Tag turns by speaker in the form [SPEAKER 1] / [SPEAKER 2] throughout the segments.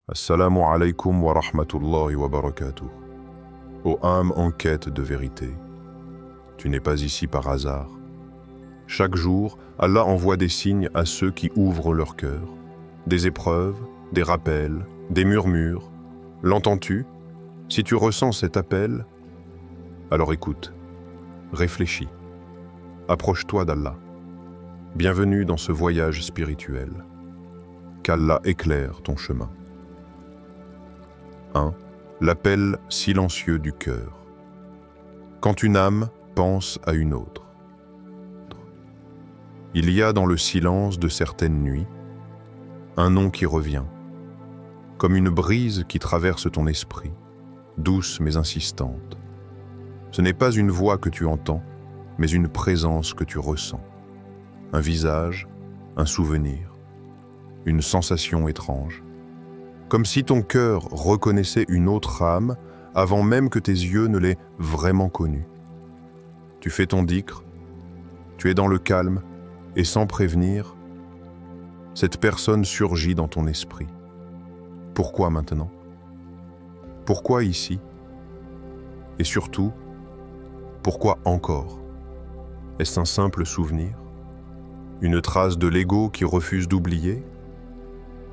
[SPEAKER 1] Assalamu alaikum wa rahmatullahi wa barakatuh. Ô âme en quête de vérité, tu n'es pas ici par hasard. Chaque jour, Allah envoie des signes à ceux qui ouvrent leur cœur, des épreuves, des rappels, des murmures. L'entends-tu? Si tu ressens cet appel, alors écoute, réfléchis, approche-toi d'Allah. Bienvenue dans ce voyage spirituel. Qu'Allah éclaire ton chemin. 1. L'appel silencieux du cœur. Quand une âme pense à une autre. Il y a dans le silence de certaines nuits un nom qui revient, comme une brise qui traverse ton esprit, douce mais insistante. Ce n'est pas une voix que tu entends, mais une présence que tu ressens. Un visage, un souvenir, une sensation étrange. Comme si ton cœur reconnaissait une autre âme avant même que tes yeux ne l'aient vraiment connue. Tu fais ton dhikr, tu es dans le calme, et sans prévenir, cette personne surgit dans ton esprit. Pourquoi maintenant? Pourquoi ici? Et surtout, pourquoi encore? Est-ce un simple souvenir? Une trace de l'ego qui refuse d'oublier?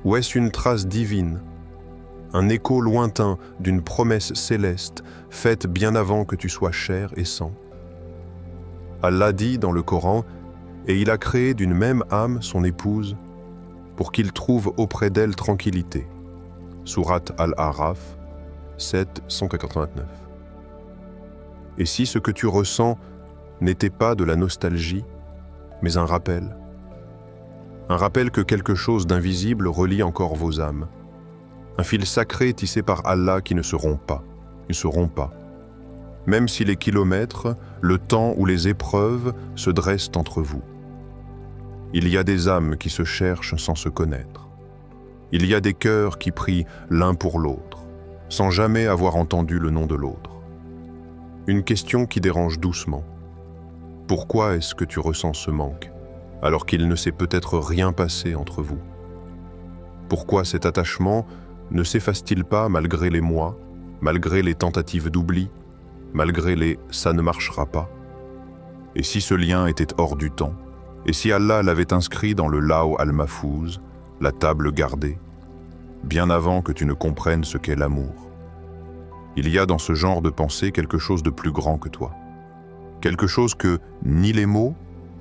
[SPEAKER 1] Ou est-ce une trace divine, un écho lointain d'une promesse céleste faite bien avant que tu sois chair et sang? Allah dit dans le Coran, et il a créé d'une même âme son épouse pour qu'il trouve auprès d'elle tranquillité. Sourate Al-A'raf 7, 189. Et si ce que tu ressens n'était pas de la nostalgie, mais un rappel? Un rappel que quelque chose d'invisible relie encore vos âmes. Un fil sacré tissé par Allah qui ne se rompt pas. Même si les kilomètres, le temps ou les épreuves se dressent entre vous. Il y a des âmes qui se cherchent sans se connaître. Il y a des cœurs qui prient l'un pour l'autre, sans jamais avoir entendu le nom de l'autre. Une question qui dérange doucement. Pourquoi est-ce que tu ressens ce manque, alors qu'il ne s'est peut-être rien passé entre vous? Pourquoi cet attachement ne s'efface-t-il pas malgré les mois, malgré les tentatives d'oubli, malgré les « ça ne marchera pas » ? Et si ce lien était hors du temps? Et si Allah l'avait inscrit dans le Law al-Mahfouz, la table gardée, bien avant que tu ne comprennes ce qu'est l'amour? Il y a dans ce genre de pensée quelque chose de plus grand que toi. Quelque chose que ni les mots,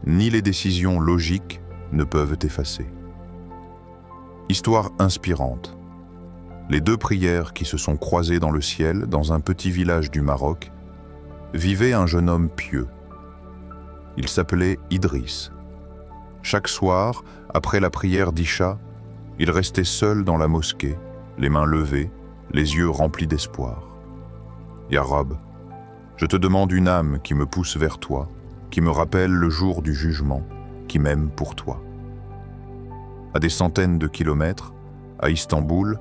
[SPEAKER 1] ni les décisions logiques ne peuvent effacer. Histoire inspirante. Les deux prières qui se sont croisées dans le ciel, dans un petit village du Maroc, vivait un jeune homme pieux. Il s'appelait Idriss. Chaque soir, après la prière d'Isha, il restait seul dans la mosquée, les mains levées, les yeux remplis d'espoir. Ya Rab, je te demande une âme qui me pousse vers toi, qui me rappelle le jour du jugement, qui m'aime pour toi. À des centaines de kilomètres, à Istanbul,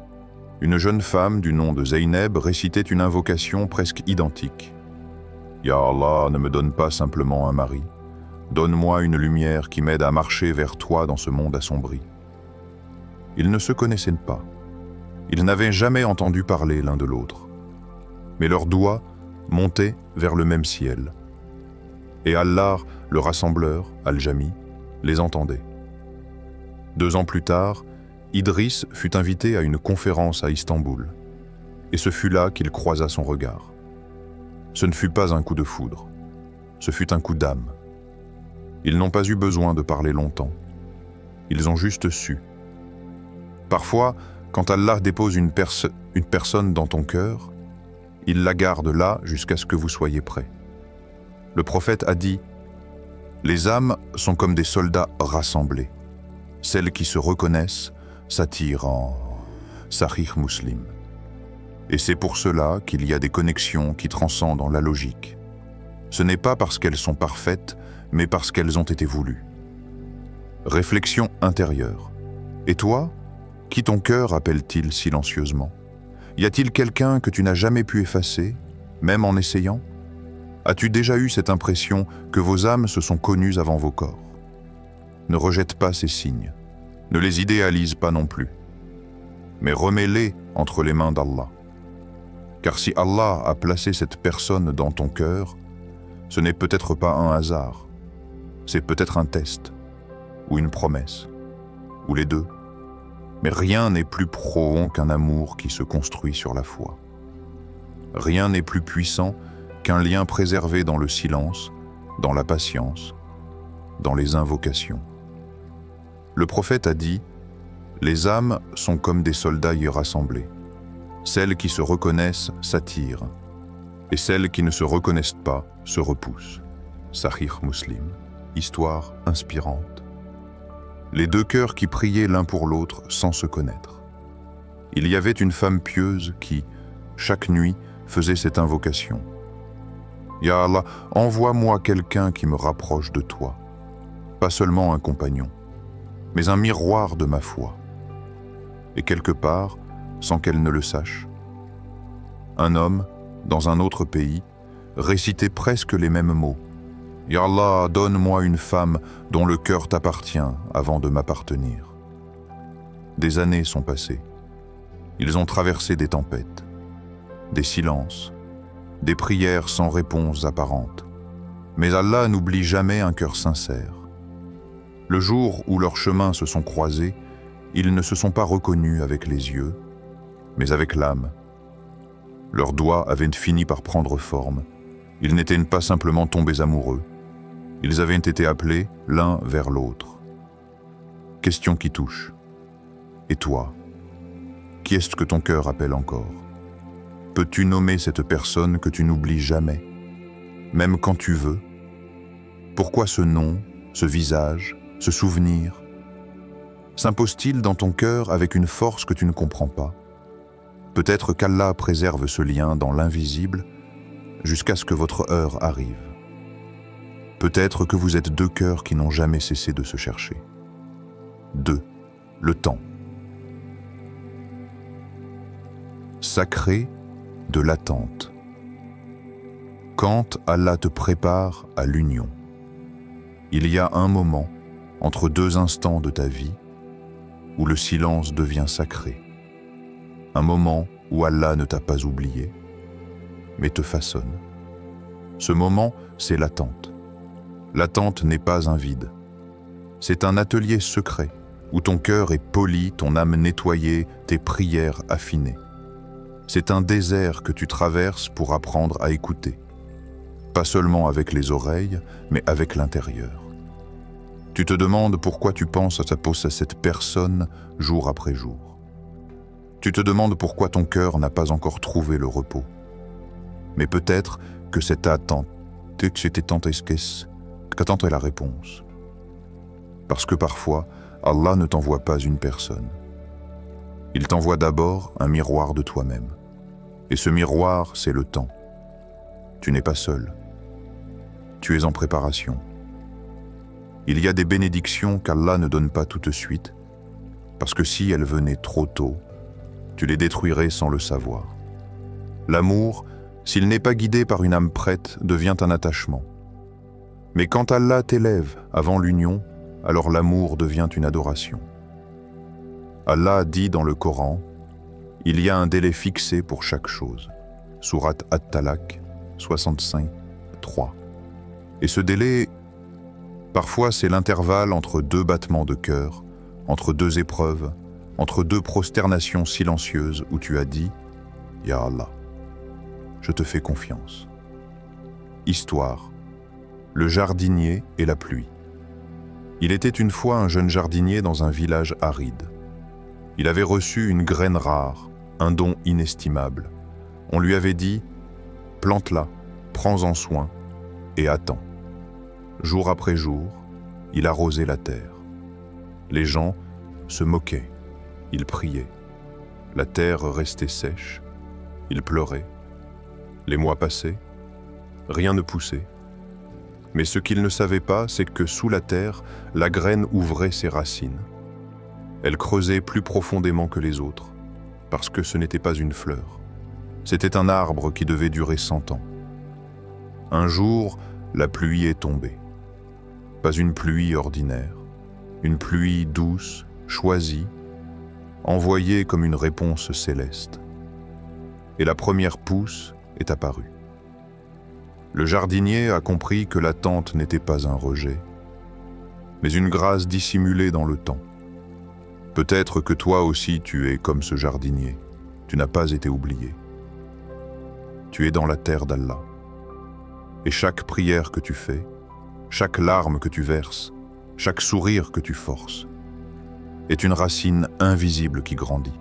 [SPEAKER 1] une jeune femme du nom de Zeynep récitait une invocation presque identique. Ya Allah, ne me donne pas simplement un mari. Donne-moi une lumière qui m'aide à marcher vers toi dans ce monde assombri. Ils ne se connaissaient pas. Ils n'avaient jamais entendu parler l'un de l'autre. Mais leurs doigts montaient vers le même ciel. Et Allah, le rassembleur, Al-Jami, les entendait. 2 ans plus tard, Idriss fut invité à une conférence à Istanbul. Et ce fut là qu'il croisa son regard. Ce ne fut pas un coup de foudre. Ce fut un coup d'âme. Ils n'ont pas eu besoin de parler longtemps. Ils ont juste su. Parfois, quand Allah dépose une personne dans ton cœur, il la garde là jusqu'à ce que vous soyez prêts. Le prophète a dit « Les âmes sont comme des soldats rassemblés. Celles qui se reconnaissent s'attirent en Sahih Muslim. Et c'est pour cela qu'il y a des connexions qui transcendent la logique. Ce n'est pas parce qu'elles sont parfaites, mais parce qu'elles ont été voulues. » Réflexion intérieure. Et toi, qui ton cœur appelle-t-il silencieusement? Y a-t-il quelqu'un que tu n'as jamais pu effacer, même en essayant? As-tu déjà eu cette impression que vos âmes se sont connues avant vos corps? Ne rejette pas ces signes. Ne les idéalise pas non plus. mais remets-les entre les mains d'Allah. Car si Allah a placé cette personne dans ton cœur, ce n'est peut-être pas un hasard, c'est peut-être un test, ou une promesse, ou les deux. Mais rien n'est plus profond qu'un amour qui se construit sur la foi. Rien n'est plus puissant qu'un lien préservé dans le silence, dans la patience, dans les invocations. Le prophète a dit « Les âmes sont comme des soldats y rassemblés. Celles qui se reconnaissent s'attirent, et celles qui ne se reconnaissent pas se repoussent. » Sahih Muslim, histoire inspirante. Les deux cœurs qui priaient l'un pour l'autre sans se connaître. Il y avait une femme pieuse qui, chaque nuit, faisait cette invocation. « Ya Allah, envoie-moi quelqu'un qui me rapproche de toi, pas seulement un compagnon, mais un miroir de ma foi. » Et quelque part, sans qu'elle ne le sache, un homme, dans un autre pays, récitait presque les mêmes mots. « Ya Allah, donne-moi une femme dont le cœur t'appartient avant de m'appartenir. » Des années sont passées. Ils ont traversé des tempêtes, des silences, des prières sans réponse apparente. Mais Allah n'oublie jamais un cœur sincère. Le jour où leurs chemins se sont croisés, ils ne se sont pas reconnus avec les yeux, mais avec l'âme. Leurs doigts avaient fini par prendre forme. Ils n'étaient pas simplement tombés amoureux. Ils avaient été appelés l'un vers l'autre. Question qui touche. Et toi, qui est-ce que ton cœur appelle encore? Peux-tu nommer cette personne que tu n'oublies jamais, même quand tu veux? Pourquoi ce nom, ce visage, ce souvenir s'impose-t-il dans ton cœur avec une force que tu ne comprends pas? Peut-être qu'Allah préserve ce lien dans l'invisible jusqu'à ce que votre heure arrive. Peut-être que vous êtes deux cœurs qui n'ont jamais cessé de se chercher. 2. Le temps. Sacré de l'attente. Quand Allah te prépare à l'union, il y a un moment entre deux instants de ta vie où le silence devient sacré. Un moment où Allah ne t'a pas oublié, mais te façonne. Ce moment, c'est l'attente. L'attente n'est pas un vide. C'est un atelier secret où ton cœur est poli, ton âme nettoyée, tes prières affinées. C'est un désert que tu traverses pour apprendre à écouter. Pas seulement avec les oreilles, mais avec l'intérieur. Tu te demandes pourquoi tu penses à cette personne jour après jour. Tu te demandes pourquoi ton cœur n'a pas encore trouvé le repos. Mais peut-être que cette attente, qu'attendre la réponse. Parce que parfois, Allah ne t'envoie pas une personne. Il t'envoie d'abord un miroir de toi-même. Et ce miroir, c'est le temps. Tu n'es pas seul. Tu es en préparation. Il y a des bénédictions qu'Allah ne donne pas tout de suite, parce que si elles venaient trop tôt, tu les détruirais sans le savoir. L'amour, s'il n'est pas guidé par une âme prête, devient un attachement. Mais quand Allah t'élève avant l'union, alors l'amour devient une adoration. Allah dit dans le Coran, « Il y a un délai fixé pour chaque chose. » Sourate At-Talaq, 65, 3. Et ce délai, parfois c'est l'intervalle entre deux battements de cœur, entre deux épreuves, entre deux prosternations silencieuses où tu as dit « Ya Allah, je te fais confiance. » Histoire. Le jardinier et la pluie. Il était une fois un jeune jardinier dans un village aride. Il avait reçu une graine rare, un don inestimable. On lui avait dit « Plante-la, prends-en soin et attends. » Jour après jour, il arrosait la terre. Les gens se moquaient, ils priaient. La terre restait sèche, ils pleuraient. Les mois passaient, rien ne poussait. Mais ce qu'il ne savait pas, c'est que sous la terre, la graine ouvrait ses racines. Elle creusait plus profondément que les autres, parce que ce n'était pas une fleur. C'était un arbre qui devait durer 100 ans. Un jour, la pluie est tombée. Pas une pluie ordinaire, une pluie douce, choisie, envoyé comme une réponse céleste. Et la première pousse est apparue. Le jardinier a compris que l'attente n'était pas un rejet, mais une grâce dissimulée dans le temps. Peut-être que toi aussi tu es comme ce jardinier, tu n'as pas été oublié. Tu es dans la terre d'Allah. Et chaque prière que tu fais, chaque larme que tu verses, chaque sourire que tu forces, est une racine invisible qui grandit.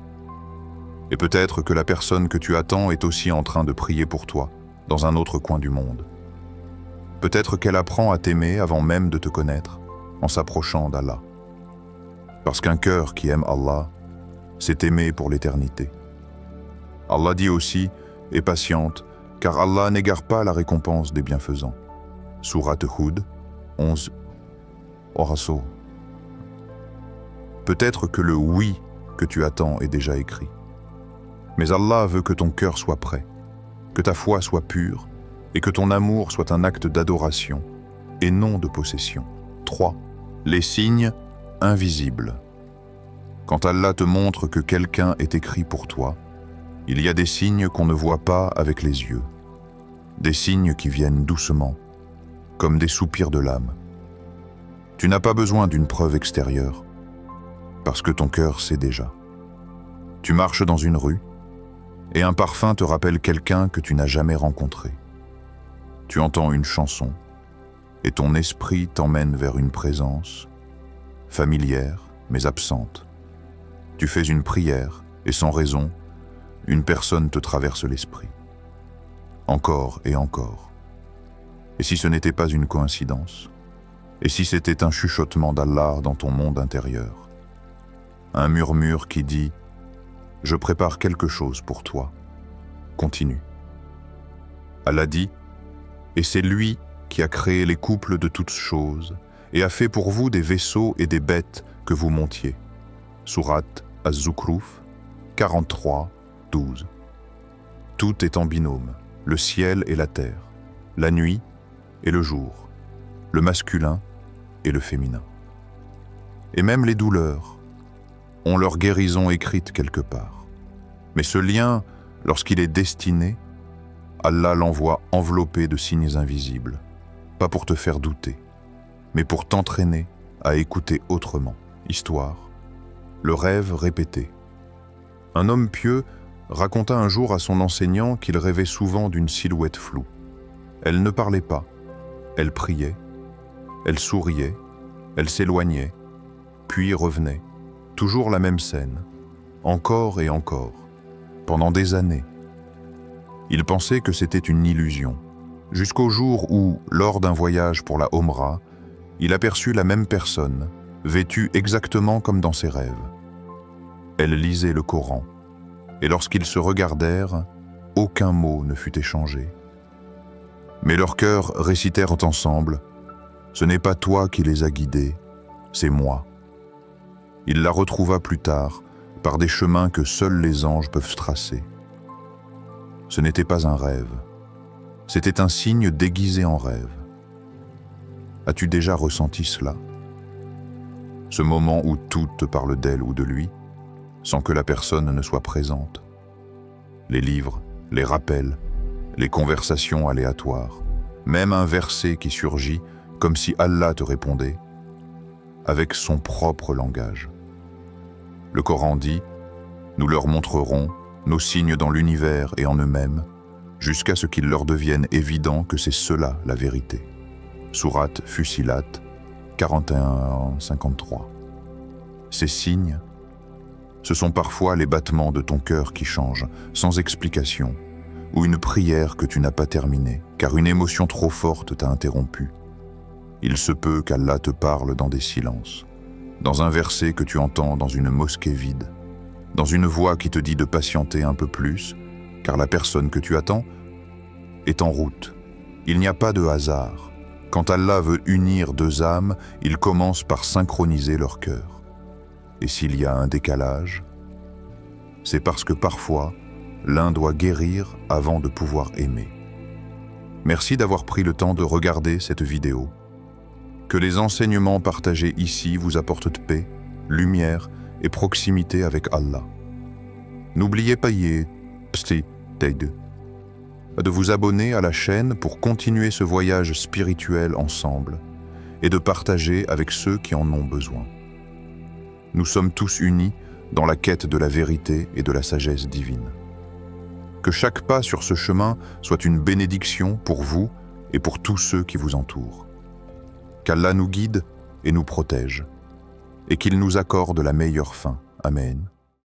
[SPEAKER 1] Et peut-être que la personne que tu attends est aussi en train de prier pour toi, dans un autre coin du monde. Peut-être qu'elle apprend à t'aimer avant même de te connaître, en s'approchant d'Allah. Parce qu'un cœur qui aime Allah, c'est aimer pour l'éternité. Allah dit aussi, aie patiente, car Allah n'égare pas la récompense des bienfaisants. Sourate Hud 11. Oraso. Peut-être que le oui que tu attends est déjà écrit. Mais Allah veut que ton cœur soit prêt, que ta foi soit pure et que ton amour soit un acte d'adoration et non de possession. 3. Les signes invisibles. Quand Allah te montre que quelqu'un est écrit pour toi, il y a des signes qu'on ne voit pas avec les yeux. Des signes qui viennent doucement, comme des soupirs de l'âme. Tu n'as pas besoin d'une preuve extérieure, parce que ton cœur sait déjà. Tu marches dans une rue, et un parfum te rappelle quelqu'un que tu n'as jamais rencontré. Tu entends une chanson, et ton esprit t'emmène vers une présence, familière mais absente. Tu fais une prière, et sans raison, une personne te traverse l'esprit. Encore et encore. Et si ce n'était pas une coïncidence? Et si c'était un chuchotement d'Allah dans ton monde intérieur? Un murmure qui dit « Je prépare quelque chose pour toi. Continue. » Allah dit « Et c'est lui qui a créé les couples de toutes choses et a fait pour vous des vaisseaux et des bêtes que vous montiez. » Sourate Az-Zukhruf 43, 12. Tout est en binôme, le ciel et la terre, la nuit et le jour, le masculin et le féminin. Et même les douleurs ont leur guérison écrite quelque part. Mais ce lien, lorsqu'il est destiné, Allah l'envoie enveloppé de signes invisibles, pas pour te faire douter, mais pour t'entraîner à écouter autrement. Histoire, le rêve répété. Un homme pieux raconta un jour à son enseignant qu'il rêvait souvent d'une silhouette floue. Elle ne parlait pas, elle priait, elle souriait, elle s'éloignait, puis revenait. Toujours la même scène, encore et encore, pendant des années. Il pensait que c'était une illusion, jusqu'au jour où, lors d'un voyage pour la Omra, il aperçut la même personne, vêtue exactement comme dans ses rêves. Elle lisait le Coran, et lorsqu'ils se regardèrent, aucun mot ne fut échangé. Mais leurs cœurs récitèrent ensemble « Ce n'est pas toi qui les as guidés, c'est moi. » Il la retrouva plus tard, par des chemins que seuls les anges peuvent tracer. Ce n'était pas un rêve, c'était un signe déguisé en rêve. As-tu déjà ressenti cela? Ce moment où tout te parle d'elle ou de lui, sans que la personne ne soit présente. Les livres, les rappels, les conversations aléatoires, même un verset qui surgit comme si Allah te répondait, avec son propre langage. Le Coran dit « Nous leur montrerons nos signes dans l'univers et en eux-mêmes, jusqu'à ce qu'il leur devienne évident que c'est cela la vérité. » Sourate Fussilat 41-53. Ces signes, ce sont parfois les battements de ton cœur qui changent, sans explication, ou une prière que tu n'as pas terminée, car une émotion trop forte t'a interrompu. Il se peut qu'Allah te parle dans des silences, dans un verset que tu entends dans une mosquée vide, dans une voix qui te dit de patienter un peu plus, car la personne que tu attends est en route. Il n'y a pas de hasard. Quand Allah veut unir deux âmes, il commence par synchroniser leur cœur. Et s'il y a un décalage, c'est parce que parfois, l'un doit guérir avant de pouvoir aimer. Merci d'avoir pris le temps de regarder cette vidéo. Que les enseignements partagés ici vous apportent paix, lumière et proximité avec Allah. N'oubliez pas de vous abonner à la chaîne pour continuer ce voyage spirituel ensemble et de partager avec ceux qui en ont besoin. Nous sommes tous unis dans la quête de la vérité et de la sagesse divine. Que chaque pas sur ce chemin soit une bénédiction pour vous et pour tous ceux qui vous entourent. Qu'Allah nous guide et nous protège, et qu'il nous accorde la meilleure fin. Amen.